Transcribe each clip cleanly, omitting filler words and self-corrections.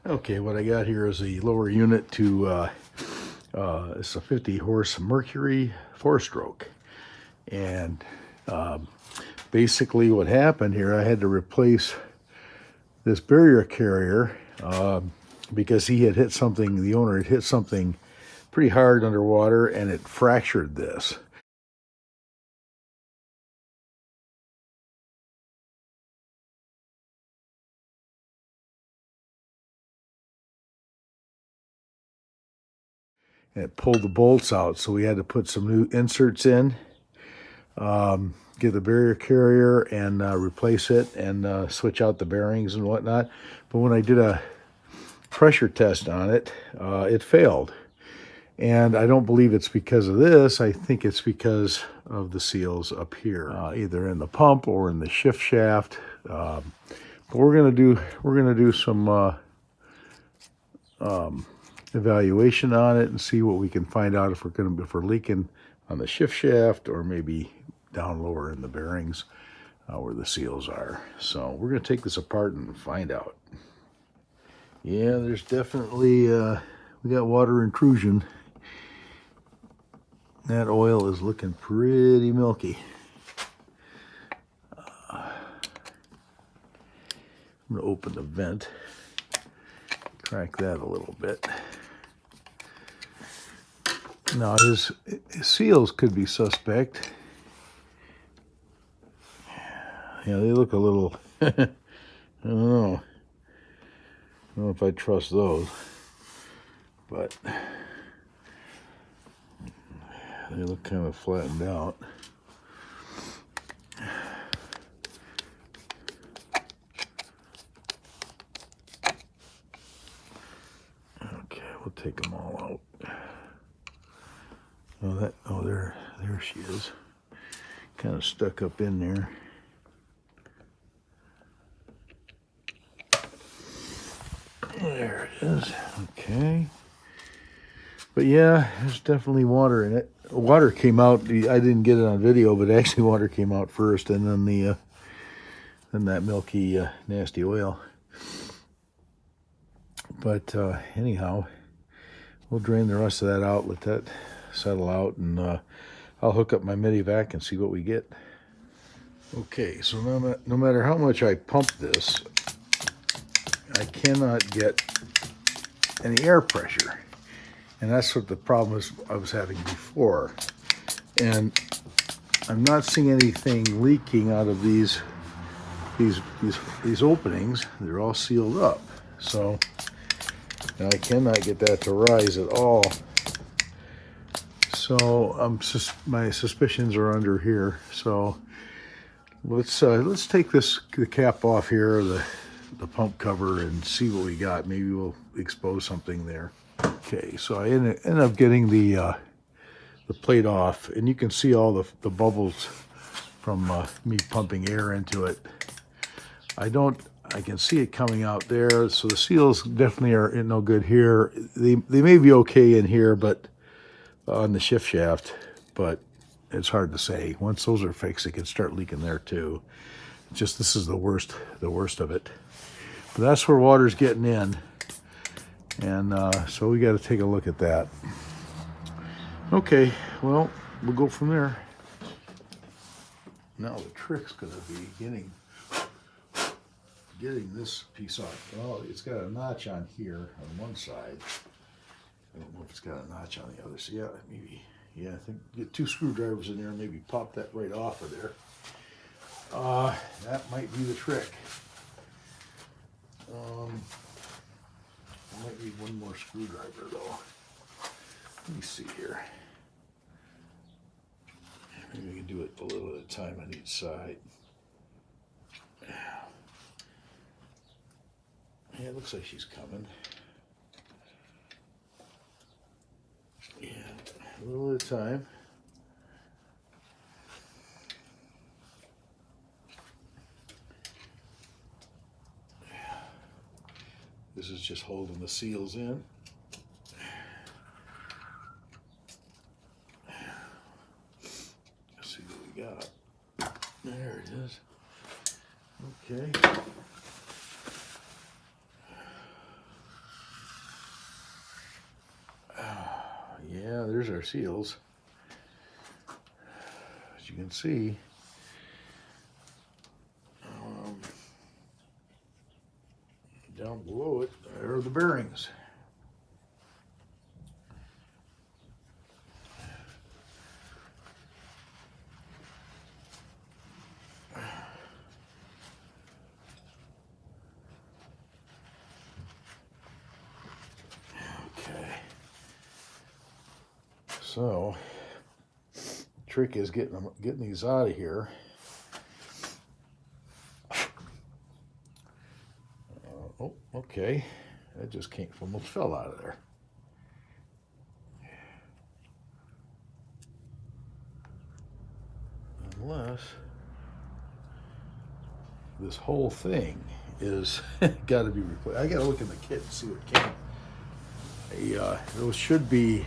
Okay, what I got here is a lower unit to, it's a 50 horse Mercury 4-stroke. And basically what happened here, I had to replace this barrier carrier because he had hit something, the owner had hit something pretty hard underwater and it fractured this. And it pulled the bolts out, so we had to put some new inserts in, get the barrier carrier and replace it and switch out the bearings and whatnot. But when I did a pressure test on it, it failed. And I don't believe it's because of this. I think it's because of the seals up here, either in the pump or in the shift shaft. But we're gonna do some evaluation on it and see what we can find out if we're leaking on the shift shaft or maybe down lower in the bearings where the seals are. So we're gonna take this apart and find out. Yeah, there's definitely we got water intrusion. That oil is looking pretty milky. I'm gonna open the vent, crack that a little bit. Now his seals could be suspect. Yeah, they look a little, I don't know. I don't know if I trust those, but they look kind of flattened out. Okay, we'll take them all out. Oh, there she is. Kind of stuck up in there. There it is. Okay. But yeah, there's definitely water in it. Water came out. I didn't get it on video, but actually water came out first, and then that milky, nasty oil. But anyhow, we'll drain the rest of that out, let that settle out, and I'll hook up my Medivac and see what we get. Okay, so no matter how much I pump this, I cannot get any air pressure. And that's what the problem is I was having before. And I'm not seeing anything leaking out of these openings. They're all sealed up. So I cannot get that to rise at all. So my suspicions are under here. So let's take the cap off here, the pump cover, and see what we got. Maybe we'll expose something there. Okay, so I ended up getting the plate off, and you can see all the bubbles from me pumping air into it. I can see it coming out there, so the seals definitely are no good here. They may be okay in here, but on the shift shaft, but it's hard to say. Once those are fixed, it can start leaking there too. Just this is the worst of it. But that's where water's getting in, and so we got to take a look at that. Okay, well, we'll go from there. Now the trick's gonna be getting this piece off. Well, it's got a notch on here on one side. I don't know if it's got a notch on the other. So yeah, maybe. Yeah, I think get 2 screwdrivers in there, maybe pop that right off of there. That might be the trick. I might need one more screwdriver though. Let me see here. Maybe we can do it a little at a time on each side. Yeah, it looks like she's coming. Yeah, a little at a time. This is just holding the seals in. Let's see what we got. There it is. Okay. there's our seals. As you can see, down below it, there are the bearings. Okay. So, the trick is getting these out of here. Oh, okay. That just almost fell out of there. Unless this whole thing is got to be replaced. I got to look in the kit and see what came. Those should be.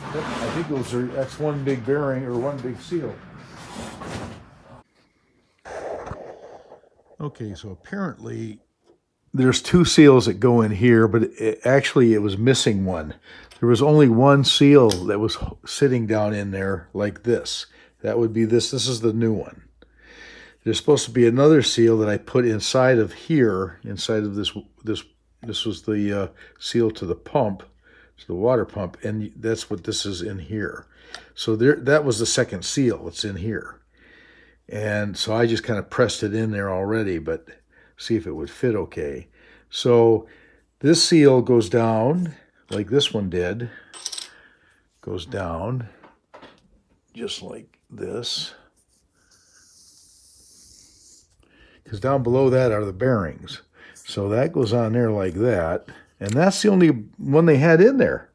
I think that's one big bearing or one big seal. Okay, so apparently there's two seals that go in here, but actually it was missing one. There was only one seal that was sitting down in there like this. That would be this. This is the new one. There's supposed to be another seal that I put inside of here, inside of this. This was the seal to the pump, to the water pump, and that's what this is in here. So that was the second seal. It's in here. And so I just kind of pressed it in there already, but see if it would fit okay. So this seal goes down like this one did. Goes down just like this. Because down below that are the bearings. So that goes on there like that. And that's the only one they had in there.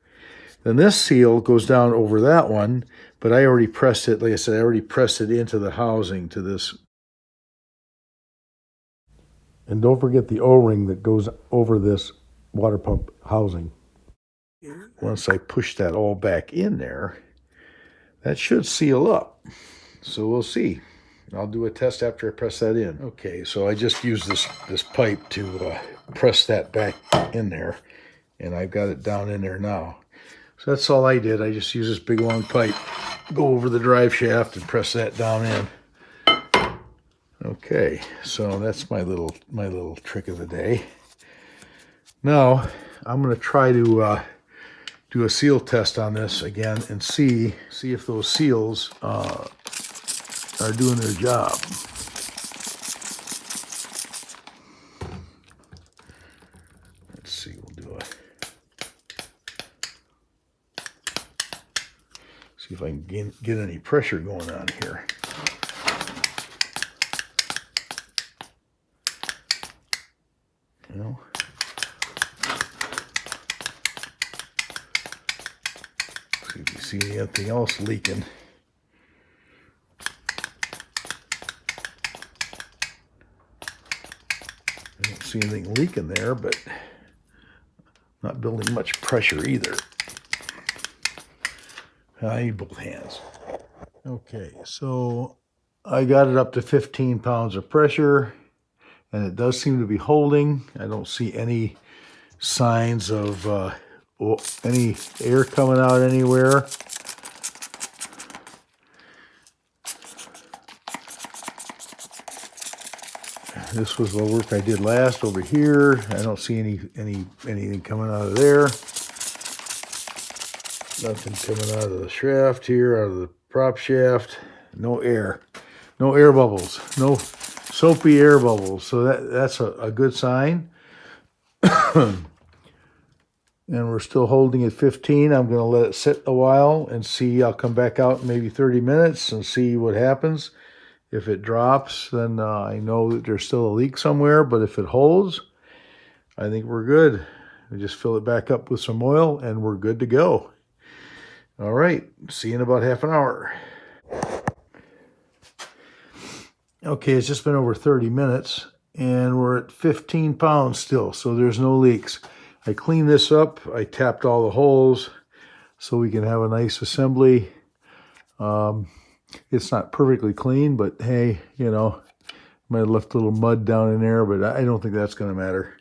Then this seal goes down over that one, but I already pressed it, like I said, I already pressed it into the housing to this. And don't forget the O-ring that goes over this water pump housing. Once I push that all back in there, that should seal up. So we'll see. I'll do a test after I press that in. Okay, so I just used this pipe to press that back in there, and I've got it down in there now. So that's all I did. I just used this big long pipe, go over the drive shaft and press that down in. Okay, so that's my little trick of the day. Now I'm going to try to do a seal test on this again and see if those seals are doing their job. Let's see, we'll do see if I can get any pressure going on here. You know, see if you see anything else leaking. I don't see anything leaking there, but not building much pressure either. I need both hands. Okay, so I got it up to 15 pounds of pressure, and it does seem to be holding. I don't see any signs of any air coming out anywhere. This was the work I did last over here. I don't see anything coming out of there. Nothing coming out of the shaft here, out of the prop shaft. No air. No air bubbles. No soapy air bubbles. So that's a good sign. And we're still holding at 15. I'm going to let it sit a while and see. I'll come back out in maybe 30 minutes and see what happens. If it drops, then I know that there's still a leak somewhere. But if it holds, I think we're good. We just fill it back up with some oil and we're good to go. All right, see you in about half an hour. Okay, it's just been over 30 minutes and we're at 15 pounds still, so there's no leaks. I cleaned this up. I tapped all the holes so we can have a nice assembly. It's not perfectly clean, but hey, you know, might have left a little mud down in there, but I don't think that's going to matter.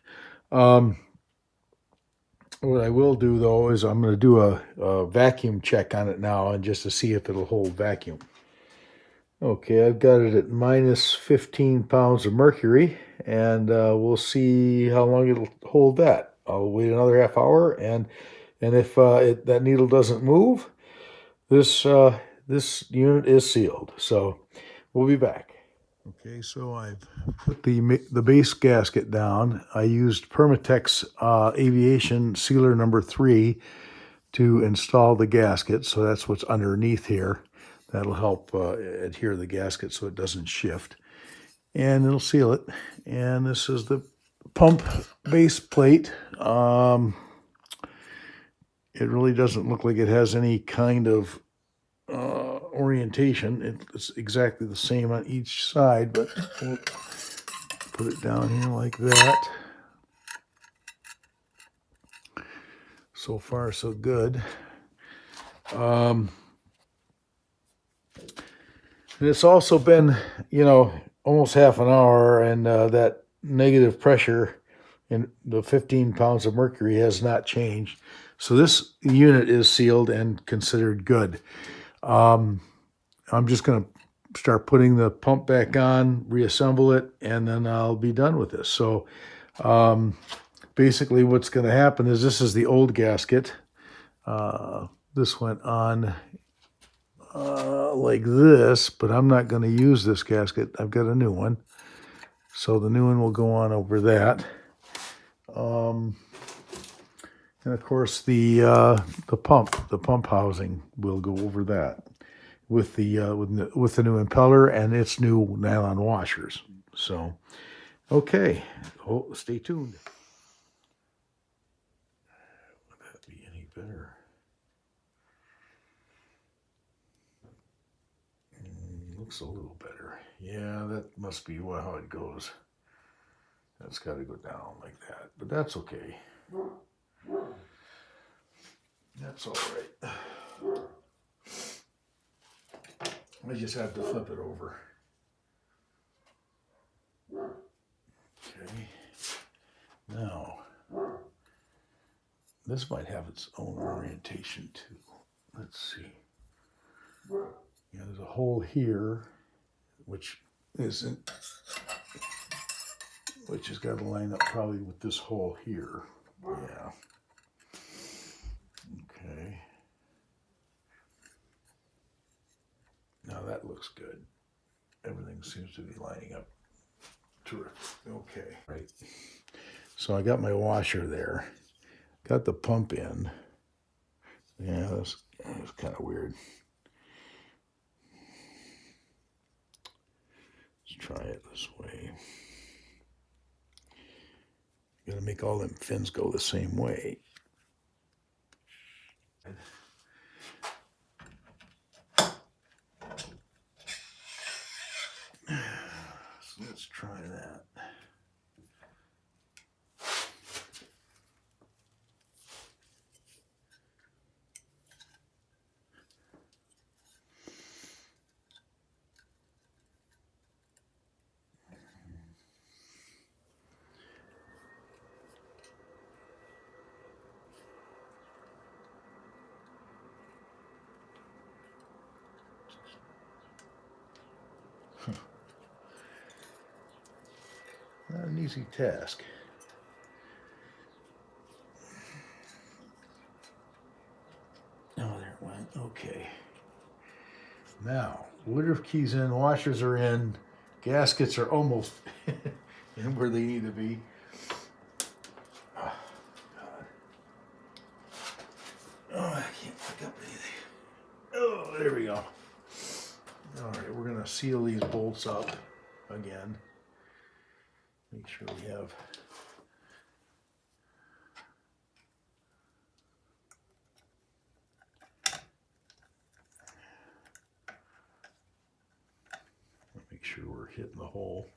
What I will do though is I'm going to do a vacuum check on it now, and just to see if it'll hold vacuum. Okay, I've got it at minus 15 pounds of mercury, and we'll see how long it'll hold that. I'll wait another half hour, and if that needle doesn't move, this unit is sealed. So we'll be back. Okay, so I've put the base gasket down. I used Permatex Aviation Sealer number 3 to install the gasket. So that's what's underneath here. That'll help adhere the gasket so it doesn't shift. And it'll seal it. And this is the pump base plate. It really doesn't look like it has any kind of orientation. It's exactly the same on each side, but we'll put it down here like that. So far, so good. And it's also been, almost half an hour, and that negative pressure in the 15 pounds of mercury has not changed. So this unit is sealed and considered good. I'm just going to start putting the pump back on, reassemble it, and then I'll be done with this. So basically what's going to happen is this is the old gasket. This went on like this, but I'm not going to use this gasket. I've got a new one. So the new one will go on over that. And of course the pump housing will go over that with the new impeller and its new nylon washers. So, okay, stay tuned. Would that be any better? Looks a little better. Yeah, that must be how it goes. That's got to go down like that, but that's okay. That's all right. I just have to flip it over. Okay. Now, this might have its own orientation too. Let's see. Yeah, there's a hole here, which has got to line up probably with this hole here. Yeah. Okay. Now that looks good. Everything seems to be lining up terrific. Okay. Right. So I got my washer there. Got the pump in. Yeah, that's kind of weird. Let's try it this way. You gotta make all them fins go the same way. So let's try that. Not an easy task. Oh, there it went. Okay. Now, litter keys in, washers are in, gaskets are almost in where they need to be. Oh, God. Oh, I can't pick up anything. Oh, there we go. All right, we're going to seal these bolts up again. Make sure we have make sure we're hitting the hole.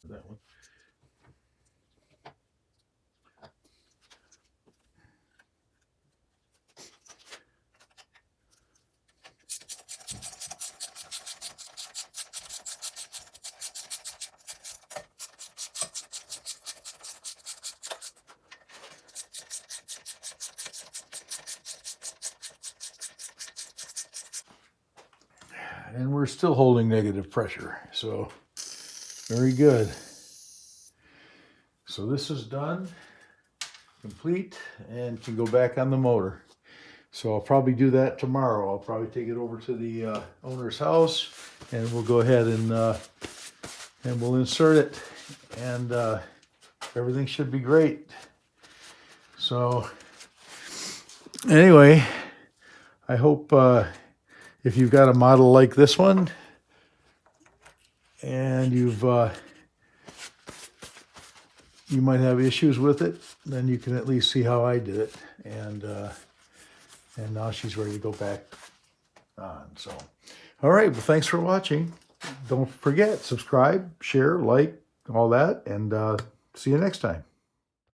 That one. and we're still holding negative pressure. So very good. So this is done, complete, and can go back on the motor. So I'll probably do that tomorrow. I'll probably take it over to the owner's house, and we'll go ahead and we'll insert it, and everything should be great. So anyway, I hope if you've got a model like this one, and you might have issues with it, then you can at least see how I did it. And now she's ready to go back on. So, all right. Well, thanks for watching. Don't forget, subscribe, share, like, all that, and see you next time.